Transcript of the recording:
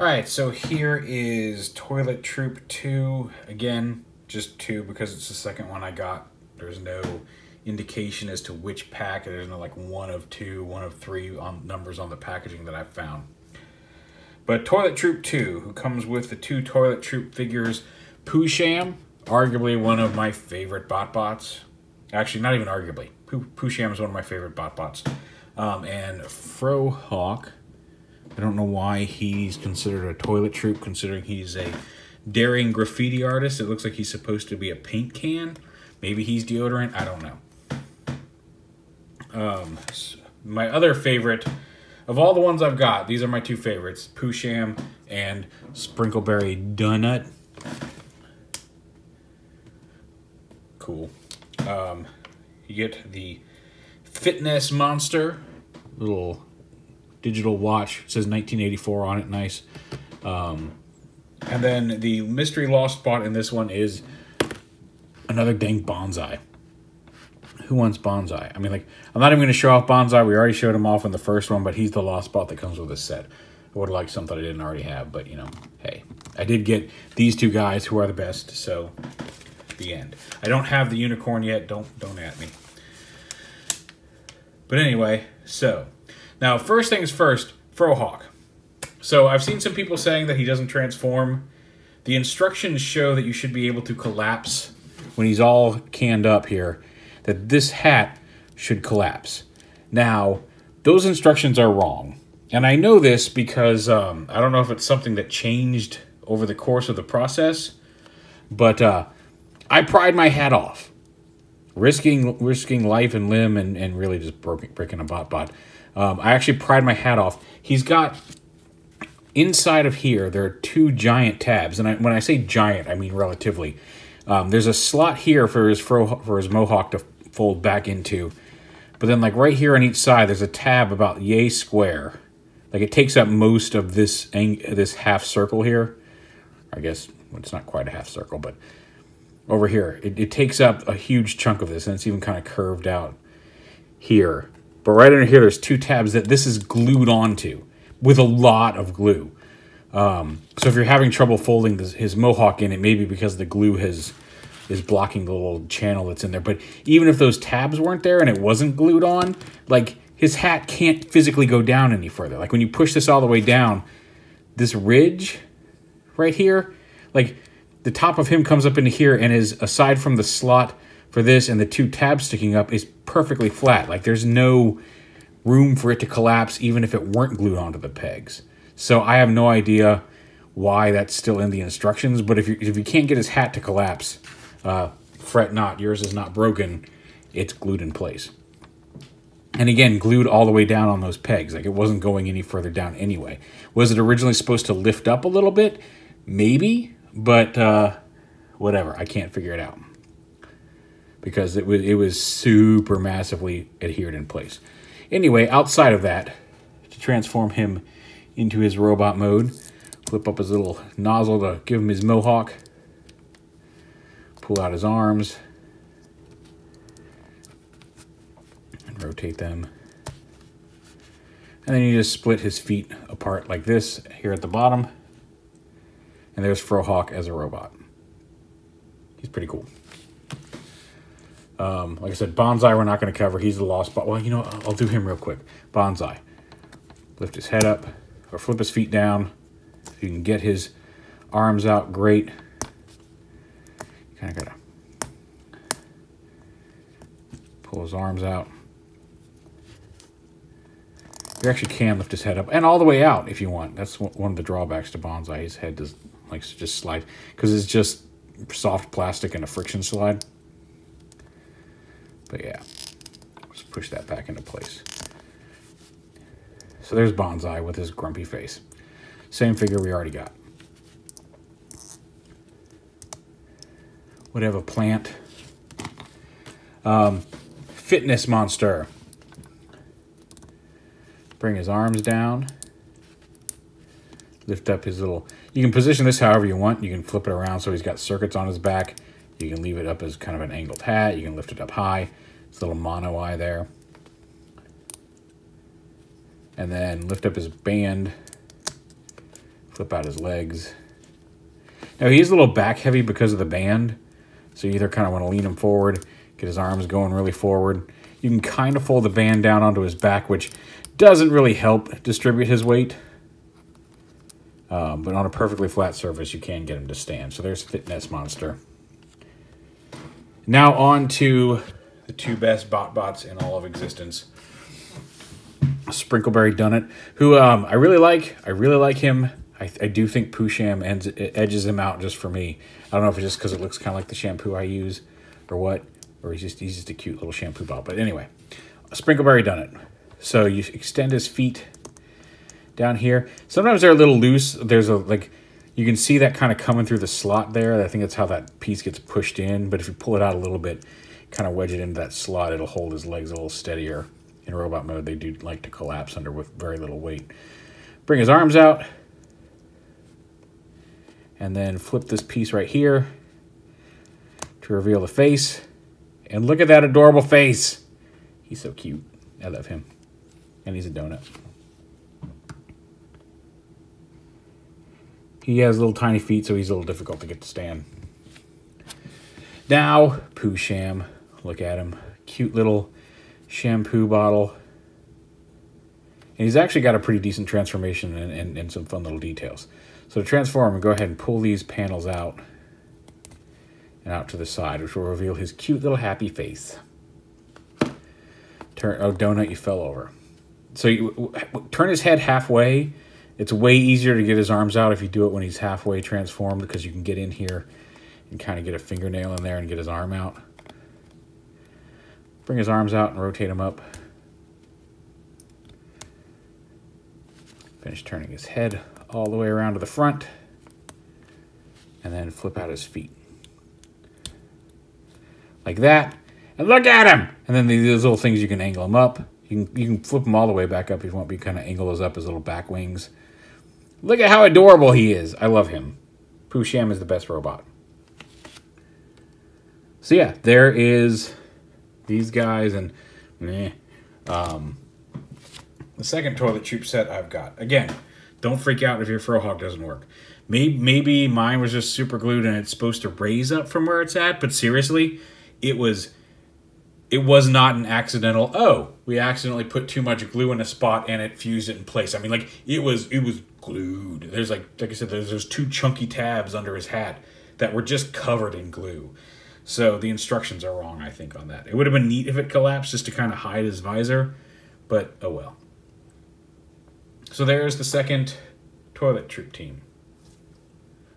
Alright, so here is Toilet Troop 2. Again, just 2 because it's the second one I got. There's no indication as to which pack. There's no like 1 of 2, 1 of 3 on numbers on the packaging that I've found. But Toilet Troop 2, who comes with the 2 Toilet Troop figures, Peaugh, arguably one of my favorite Botbots. Actually, not even arguably. Peaugh is one of my favorite Botbots. And Frohawk. I don't know why he's considered a toilet troop, considering he's a daring graffiti artist. It looks like he's supposed to be a paint can. Maybe he's deodorant. I don't know. My other favorite, of all the ones I've got, these are my 2 favorites. Peaugh and Sprinkleberry Donut. Cool. You get the Fitness Monster. Little digital watch. It says 1984 on it. Nice. And then the mystery lost spot in this one is another dang bonz-eye. Who wants bonz-eye? I mean, like, I'm not even going to show off bonz-eye. We already showed him off in the first one, but he's the lost spot that comes with this set. I would have liked something I didn't already have, but, you know, hey. I did get these 2 guys who are the best, so the end. I don't have the unicorn yet. Don't at me. But anyway, so now, first things first, Frohawk. So I've seen some people saying that he doesn't transform. The instructions show that you should be able to collapse when he's all canned up here, that this hat should collapse. Now, those instructions are wrong. And I know this because I don't know if it's something that changed over the course of the process, but I pried my hat off, risking life and limb and really just breaking a Botbot. I actually pried my hat off. He's got, inside of here, there are 2 giant tabs. And when I say giant, I mean relatively. There's a slot here for his mohawk to fold back into. But then like right here on each side, there's a tab about yay square. Like it takes up most of this half circle here. I guess well, it's not quite a half circle, but over here. It takes up a huge chunk of this, and it's even kind of curved out here. But right under here, there's 2 tabs that this is glued onto with a lot of glue. So if you're having trouble folding his mohawk in, it may be because the glue is blocking the little channel that's in there. But even if those tabs weren't there and it wasn't glued on, like his hat can't physically go down any further. Like when you push this all the way down, this ridge right here, like the top of him comes up into here and is, aside from the slot for this and the 2 tabs sticking up, is perfectly flat. Like there's no room for it to collapse even if it weren't glued onto the pegs. So I have no idea why that's still in the instructions, but if you can't get his hat to collapse, fret not, yours is not broken, it's glued in place. And again, glued all the way down on those pegs. Like it wasn't going any further down anyway. Was it originally supposed to lift up a little bit? Maybe, but whatever, I can't figure it out. Because it was super massively adhered in place. Anyway, outside of that, to transform him into his robot mode, flip up his little nozzle to give him his mohawk, pull out his arms, and rotate them. And then you just split his feet apart like this here at the bottom. And there's Frohawk as a robot. He's pretty cool. Like I said, bonz-eye we're not going to cover. He's the lost spot. Well, you know, I'll do him real quick. Bonz-eye. Lift his head up or flip his feet down. If you can get his arms out, great. You kind of got to pull his arms out. You actually can lift his head up and all the way out if you want. That's one of the drawbacks to bonz-eye. His head does likes to just slide because it's just soft plastic and a friction slide. But yeah, just push that back into place. So there's bonz-eye with his grumpy face. Same figure we already got. Would have a plant. Fitness Monster. Bring his arms down. Lift up his little... You can position this however you want. You can flip it around so he's got circuits on his back. You can leave it up as kind of an angled hat. You can lift it up high. It's a little mono eye there. And then lift up his band. Flip out his legs. Now he's a little back heavy because of the band, so you either kind of want to lean him forward, get his arms going really forward. You can kind of fold the band down onto his back, which doesn't really help distribute his weight. But on a perfectly flat surface, you can get him to stand. So there's Fitness Monster. Now on to the two best Botbots in all of existence. Sprinkleberry Dunnett, who I really like. I really like him. I do think Peaugh edges him out just for me. I don't know if it's just because it looks kind of like the shampoo I use or what. Or he's just a cute little shampoo bot. But anyway, Sprinkleberry Dunnett. So you extend his feet down here. Sometimes they're a little loose. There's a, like, you can see that kind of coming through the slot there. I think that's how that piece gets pushed in. But if you pull it out a little bit, kind of wedge it into that slot, it'll hold his legs a little steadier. In robot mode, they do like to collapse under with very little weight. Bring his arms out. And then flip this piece right here to reveal the face. And look at that adorable face. He's so cute. I love him. And he's a donut. He has little tiny feet, so he's a little difficult to get to stand. Now, Peaugh. Look at him. Cute little shampoo bottle. And he's actually got a pretty decent transformation and some fun little details. So to transform, go ahead and pull these panels out and out to the side, which will reveal his cute little happy face. Oh, Donut, you fell over. So you turn his head halfway. It's way easier to get his arms out if you do it when he's halfway transformed, because you can get in here and kind of get a fingernail in there and get his arm out. Bring his arms out and rotate him up. Finish turning his head all the way around to the front. And then flip out his feet. Like that. And look at him! And then these little things, you can angle them up. You can flip them all the way back up if you want, but you kind of angle those up as little back wings. Look at how adorable he is. I love him. Peaugh is the best robot. So yeah, there is these guys, and the second toilet tube set I've got. Again, don't freak out if your Frohawk doesn't work. Maybe mine was just super glued and it's supposed to raise up from where it's at, but seriously, it was not an accidental, oh, we accidentally put too much glue in a spot and it fused it in place. I mean, like, it was glued. There's like I said, there's two chunky tabs under his hat that were just covered in glue. So the instructions are wrong, I think, on that. It would have been neat if it collapsed just to kind of hide his visor, but oh well. So there's the second toilet troop team.